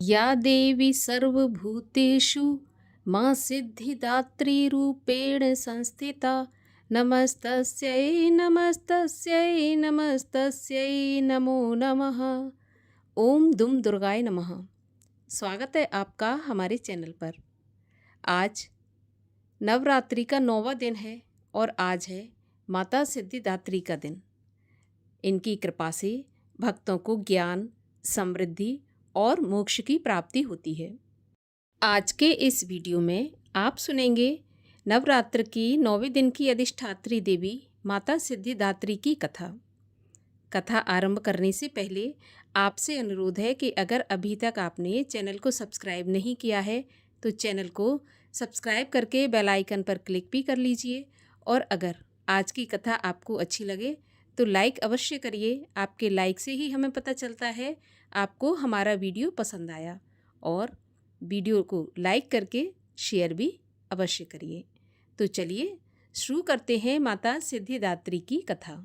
या देवी सर्वभूतेषु मां सिद्धिदात्री रूपेण संस्थिता नमस्तस्यै नमस्तस्यै नमस्तस्यै नमो नमः। ओम दुम दुर्गाय नमः। स्वागत है आपका हमारे चैनल पर। आज नवरात्रि का 9वां दिन है और आज है माता सिद्धिदात्री का दिन। इनकी कृपा से भक्तों को ज्ञान, समृद्धि और मोक्ष की प्राप्ति होती है। आज के इस वीडियो में आप सुनेंगे नवरात्र की 9वें दिन की अधिष्ठात्री देवी माता सिद्धिदात्री की कथा। कथा आरंभ करने से पहले आपसे अनुरोध है कि अगर अभी तक आपने चैनल को सब्सक्राइब नहीं किया है तो चैनल को सब्सक्राइब करके बेल आइकन पर क्लिक भी कर लीजिए, और अगर आज की कथा आपको अच्छी लगे तो लाइक अवश्य करिए। आपके लाइक से ही हमें पता चलता है आपको हमारा वीडियो पसंद आया, और वीडियो को लाइक करके शेयर भी अवश्य करिए। तो चलिए शुरू करते हैं माता सिद्धिदात्री की कथा।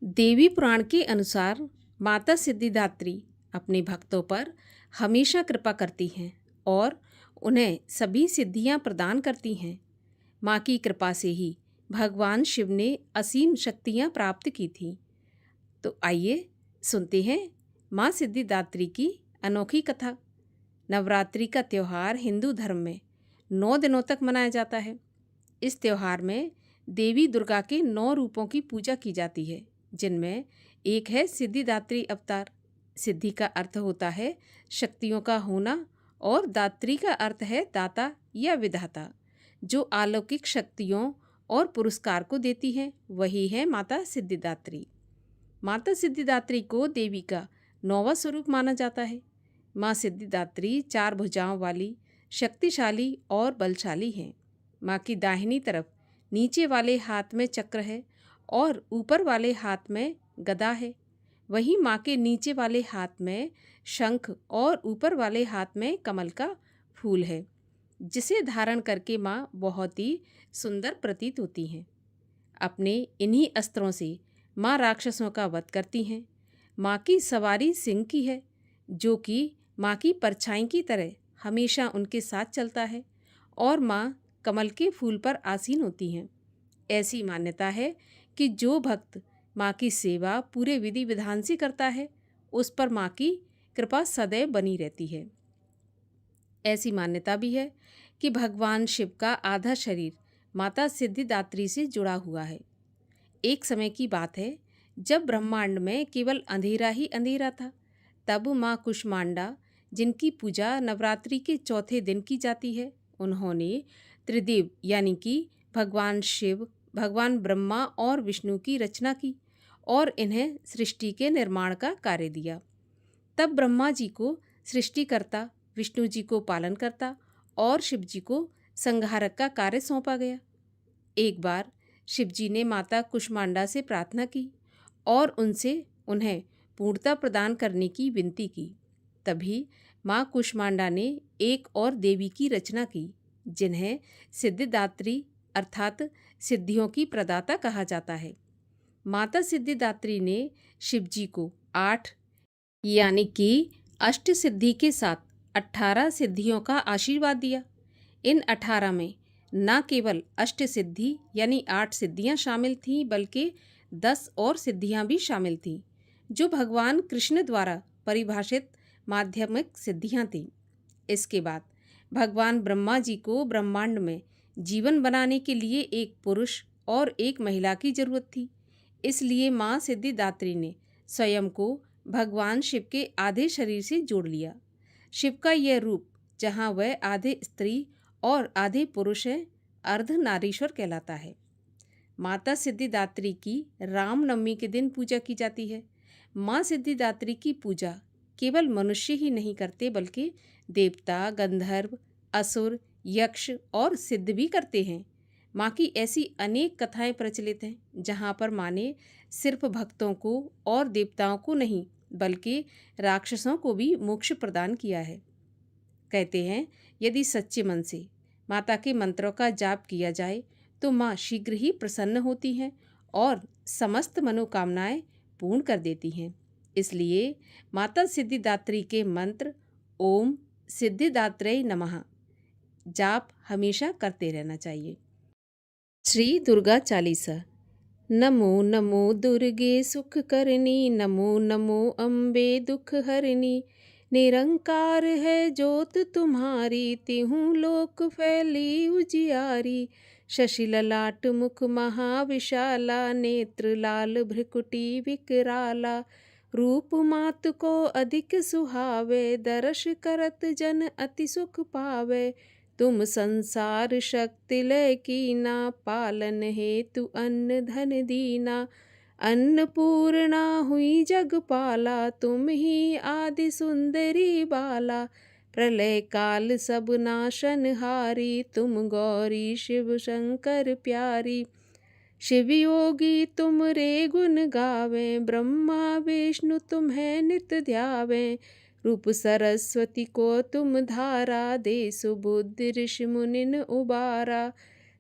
देवी पुराण के अनुसार माता सिद्धिदात्री अपने भक्तों पर हमेशा कृपा करती हैं और उन्हें सभी सिद्धियां प्रदान करती हैं। माँ की कृपा से ही भगवान शिव ने असीम शक्तियां प्राप्त की थीं। तो आइए सुनते हैं माँ सिद्धिदात्री की अनोखी कथा। नवरात्रि का त्यौहार हिंदू धर्म में 9 दिनों तक मनाया जाता है। इस त्यौहार में देवी दुर्गा के 9 रूपों की पूजा की जाती है, जिनमें एक है सिद्धिदात्री अवतार। सिद्धि का अर्थ होता है शक्तियों का होना और दात्री का अर्थ है दाता या विधाता, जो अलौकिक शक्तियों और पुरस्कार को देती है। वही है माता सिद्धिदात्री। माता सिद्धिदात्री को देवी का 9वां स्वरूप माना जाता है। माँ सिद्धिदात्री 4 भुजाओं वाली, शक्तिशाली और बलशाली हैं। माँ की दाहिनी तरफ नीचे वाले हाथ में चक्र है और ऊपर वाले हाथ में गदा है। वहीं माँ के नीचे वाले हाथ में शंख और ऊपर वाले हाथ में कमल का फूल है, जिसे धारण करके माँ बहुत ही सुंदर प्रतीत होती हैं। अपने इन्हीं अस्त्रों से माँ राक्षसों का वध करती हैं। माँ की सवारी सिंह की है, जो कि माँ की परछाई की तरह हमेशा उनके साथ चलता है, और माँ कमल के फूल पर आसीन होती हैं। ऐसी मान्यता है कि जो भक्त माँ की सेवा पूरे विधि विधान से करता है, उस पर माँ की कृपा सदैव बनी रहती है। ऐसी मान्यता भी है कि भगवान शिव का आधा शरीर माता सिद्धिदात्री से जुड़ा हुआ है। एक समय की बात है, जब ब्रह्मांड में केवल अंधेरा ही अंधेरा था, तब माँ कुष्मांडा, जिनकी पूजा नवरात्रि के चौथे दिन की जाती है, उन्होंने त्रिदेव यानी कि भगवान शिव, भगवान ब्रह्मा और विष्णु की रचना की और इन्हें सृष्टि के निर्माण का कार्य दिया। तब ब्रह्मा जी को सृष्टिकर्ता, विष्णु जी को पालनकर्ता और शिव जी को संहारक का कार्य सौंपा गया। एक बार शिव जी ने माता कुष्मांडा से प्रार्थना की और उनसे उन्हें पूर्णता प्रदान करने की विनती की। तभी माँ कुष्मांडा ने एक और देवी की रचना की, जिन्हें सिद्धिदात्री अर्थात सिद्धियों की प्रदाता कहा जाता है। माता सिद्धिदात्री ने शिव जी को 8 यानी कि अष्ट सिद्धि के साथ 18 सिद्धियों का आशीर्वाद दिया। इन 18 में न केवल अष्ट सिद्धि यानी 8 सिद्धियां शामिल थीं, बल्कि 10 और सिद्धियां भी शामिल थीं, जो भगवान कृष्ण द्वारा परिभाषित माध्यमिक सिद्धियां थीं। इसके बाद भगवान ब्रह्मा जी को ब्रह्मांड में जीवन बनाने के लिए एक पुरुष और एक महिला की जरूरत थी। इसलिए माँ सिद्धिदात्री ने स्वयं को भगवान शिव के आधे शरीर से जोड़ लिया। शिव का यह रूप, जहाँ वह आधे स्त्री और आधे पुरुष हैं, अर्धनारीश्वर कहलाता है। माता सिद्धिदात्री की रामनवमी के दिन पूजा की जाती है। माँ सिद्धिदात्री की पूजा केवल मनुष्य ही नहीं करते, बल्कि देवता, गंधर्व, असुर, यक्ष और सिद्ध भी करते हैं। माँ की ऐसी अनेक कथाएं प्रचलित हैं, जहाँ पर माँ ने सिर्फ भक्तों को और देवताओं को नहीं, बल्कि राक्षसों को भी मोक्ष प्रदान किया है। कहते हैं, यदि सच्चे मन से माता के मंत्रों का जाप किया जाए तो माँ शीघ्र ही प्रसन्न होती हैं और समस्त मनोकामनाएं पूर्ण कर देती हैं। इसलिए माता सिद्धिदात्री के मंत्र ओम सिद्धिदात्रेय नमः जाप हमेशा करते रहना चाहिए। श्री दुर्गा चालीसा। नमो नमो दुर्गे सुख करनी, नमो नमो अम्बे दुख हरनी। निरंकार है जोत तुम्हारी, तिहूँ लोक फैली उजियारी। शशि ललाट मुख महाविशाला, नेत्र लाल भ्रिकुटी विकराला। रूप मात को अधिक सुहावे, दर्श करत जन अति सुख पावे। तुम संसार शक्ति लय कीना, पालन हेतु अन्न धन दीना। अन्नपूर्णा हुई जगपाला, तुम ही आदि सुंदरी बाला। प्रलय काल सब नाशनहारी, तुम गौरी शिव शंकर प्यारी। शिव योगी तुम रे गुण गावे, ब्रह्मा विष्णु तुम्हें नित ध्यावे। रूप सरस्वती को तुम धारा, दे सुबुद्धि ऋषि मुनिन उबारा।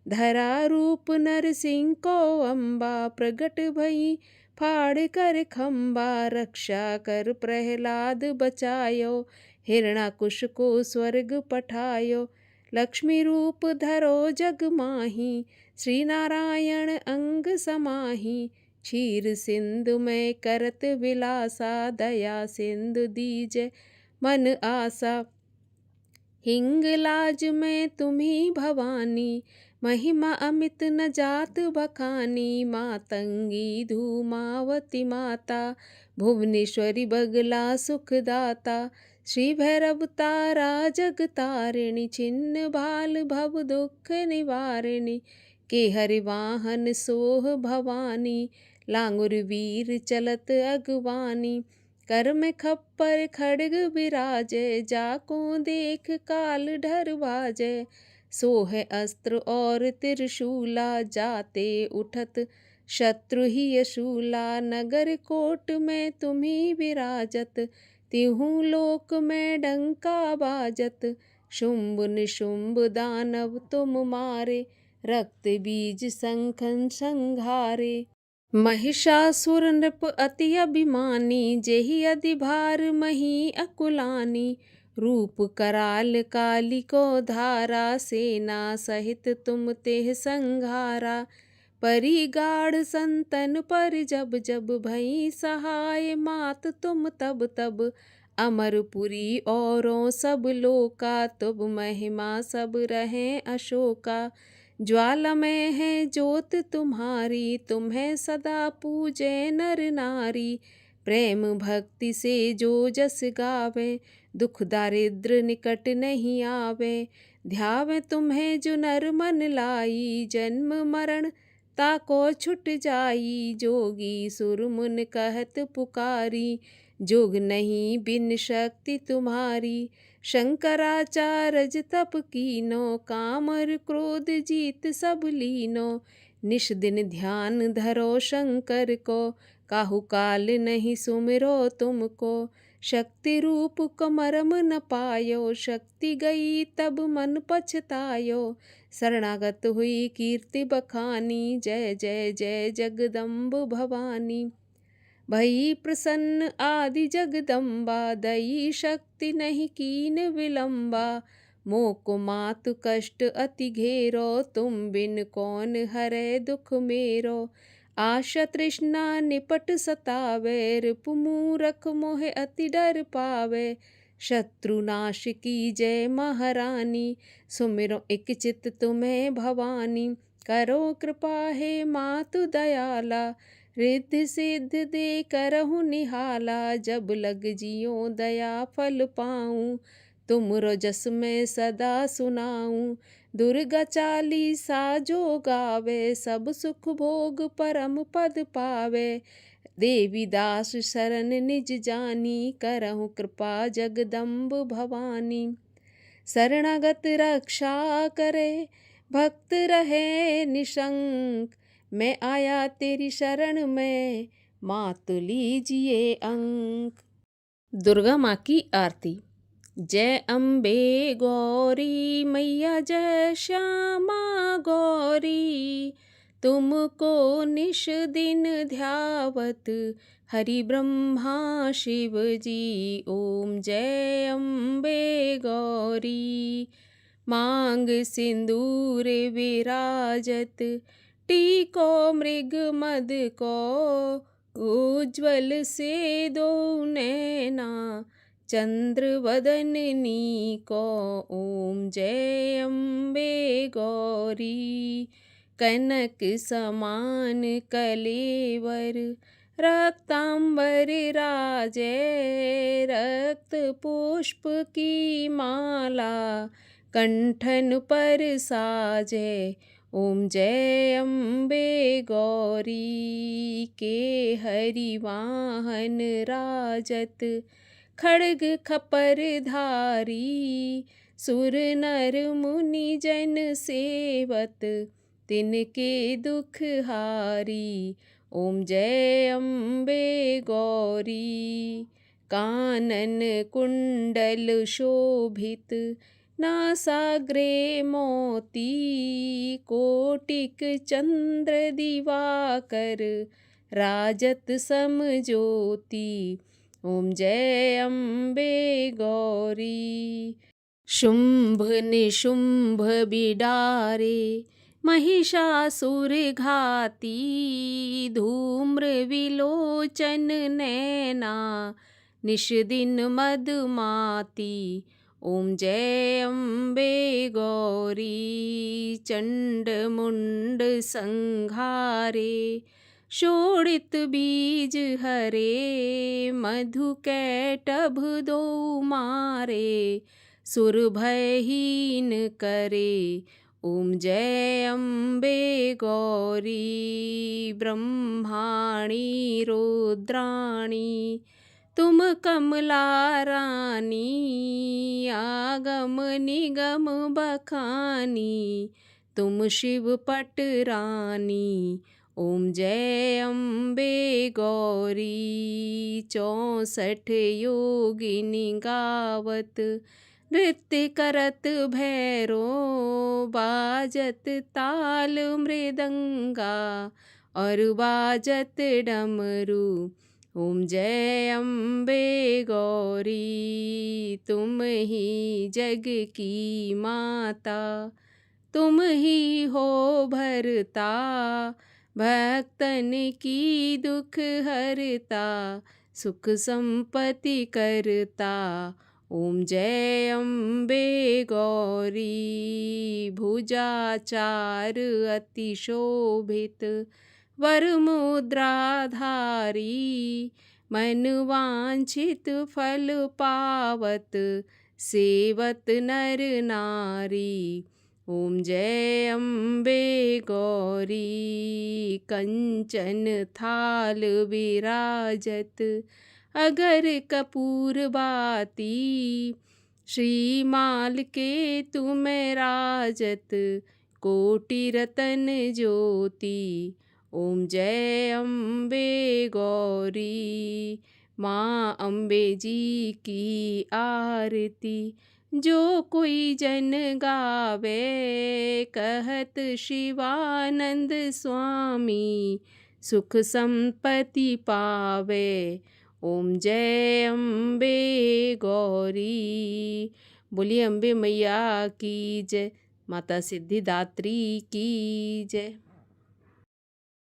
धरा रूप नरसिंह को अम्बा, प्रगट भई फाड़ कर खम्बा। रक्षा कर प्रहलाद बचायो, हिरणाकुश को स्वर्ग पठायो। लक्ष्मी रूप धरो जग माही, श्री नारायण अंग समाही। क्षीर सिंधु में करत विलासा, दया सिंधु दीजै मन आसा। हिंगलाज में तुम्ही भवानी, महिमा अमित न जात बखानी। मातंगी धूमावती माता, भुवनेश्वरी बगला सुखदाता। श्री भैरव तारा जग तारिणी, छिन्न भाल भव दुख निवारिणी। के हरि वाहन सोह भवानी, लांगुर वीर चलत अगवानी। कर में खप्पर खड्ग विराजे, जाको देख काल डर भाजे। सोह अस्त्र और त्रिशूला, जाते उठत शत्रु ही यशूला। नगर कोट में तुम्ही विराजत, तिहूँ लोक में डंका बाजत। शुंभ निशुंभ दानव तुम मारे, रक्त बीज संखन संघारे। महिषासुर नृप अति अभिमानी, जेहि अधिभार मही अकुलानी। रूप कराल काली को धारा, सेना सहित तुम तेह संघारा। परिगाढ़ संतन पर जब जब, भई सहाय मात तुम तब तब। अमरपुरी औरों सब लोका, तुम महिमा सब रहें अशोका। ज्वाला में है ज्योत तुम्हारी, तुम्हें सदा पूजे नर नारी। प्रेम भक्ति से जो जस गावे, दुख दारिद्र निकट नहीं आवे। ध्यावे तुम्हें जो नर मन लाई, जन्म मरण ताको छुट जाई। जोगी सुर मुन कहत पुकारी, जोग नहीं बिन शक्ति तुम्हारी। शंकराचार्य तप कीनो, कामर क्रोध जीत सब लीनो। निश दिन ध्यान धरो शंकर को, काहू काल नहीं सुमिरो तुमको। शक्ति रूप को मरम न पायो, शक्ति गई तब मन पछतायो। शरणागत हुई कीर्ति बखानी, जय जय जय जगदम्ब भवानी। भई प्रसन्न आदि जगदम्बा, दई शक्ति नहीं कीन विलंबा। मोको मातु कष्ट अति घेरो, तुम बिन कौन हरे दुख मेरो। आशा तृष्णा निपट सतावे, रिपु मूरख मोह अति डर पावे। शत्रु नाश की जय महारानी, सुमिरो एक चित तुम्हें भवानी। करो कृपा हे मातु दयाला, रिद्धि सिद्ध दे करहु निहाला। जब लग जियो दया फल पाऊँ, तुमरो जस मैं सदा सुनाऊँ। दुर्गा चालीसा जो गावे, सब सुख भोग परम पद पावे। देवी दास शरण निज जानी, करहु कृपा जगदम्ब भवानी। शरणागत रक्षा करे, भक्त रहे निशंक। मैं आया तेरी शरण में, मात लीजिए अंक। दुर्गा माँ की आरती। जय अम्बे गौरी मैया, जय श्यामा गौरी। तुमको निश दिन ध्यावत हरि ब्रह्मा शिव जी। ओम जय अम्बे गौरी। मांग सिंदूर विराजत टीको मृग मद को। उज्ज्वल से दो नैना चंद्र वदननी को। ओम जय अम्बे गौरी। कनक समान कलेवर रक्तांबर राजे। रक्त पुष्प की माला कंठन पर साजे। ओम जय अम्बे गौरी। के हरि वाहन राजत खड्ग खपर धारी। सुर नर मुनि जन सेवत तिनके दुख हारी। ओम जय अम्बे गौरी। कानन कुंडल शोभित नासाग्रे मोती। कोटिक चंद्र दिवाकर राजत सम ज्योति। ओम जय अम्बे गौरी। शुंभ निशुंभ बिडारे महिषासुर घाती। धूम्र विलोचन नैना निश दिन मदमाती। ओम जय अम्बे गौरी। चंड मुंड संघारे शोणित बीज हरे। मधु कैटभ दो मारे सुर भयहीन करे। ओम जय अम्बे गौरी। ब्रह्माणी रुद्राणी तुम कमला रानी। आगम निगम बखानी तुम शिव पट रानी। ओम जय अम्बे गौरी। 64 योगिनी गावत नृत्य करत भैरो। बाजत ताल मृदंगा और बाजत डमरू। ओम जय अम्बे गौरी। तुम ही जग की माता तुम ही हो भरता। भक्तन की दुख हरता सुख संपत्ति करता। ओम जय अम्बे गौरी। भुजाचार अति शोभित वर मुद्राधारी। मन वांछित फल पावत सेवत नर नारी। ओम जय अम्बे गौरी। कंचन थाल विराजत अगर कपूर बाती। श्रीमाल के तुम राजत कोटि रतन ज्योति। ओम जय अम्बे गौरी। माँ अम्बे जी की आरती जो कोई जन गावे। कहत शिवानंद स्वामी सुख संपत्ति पावे। ओम जय अम्बे गौरी। बोलिए अम्बे मैया की जय। माता सिद्धिदात्री की जय।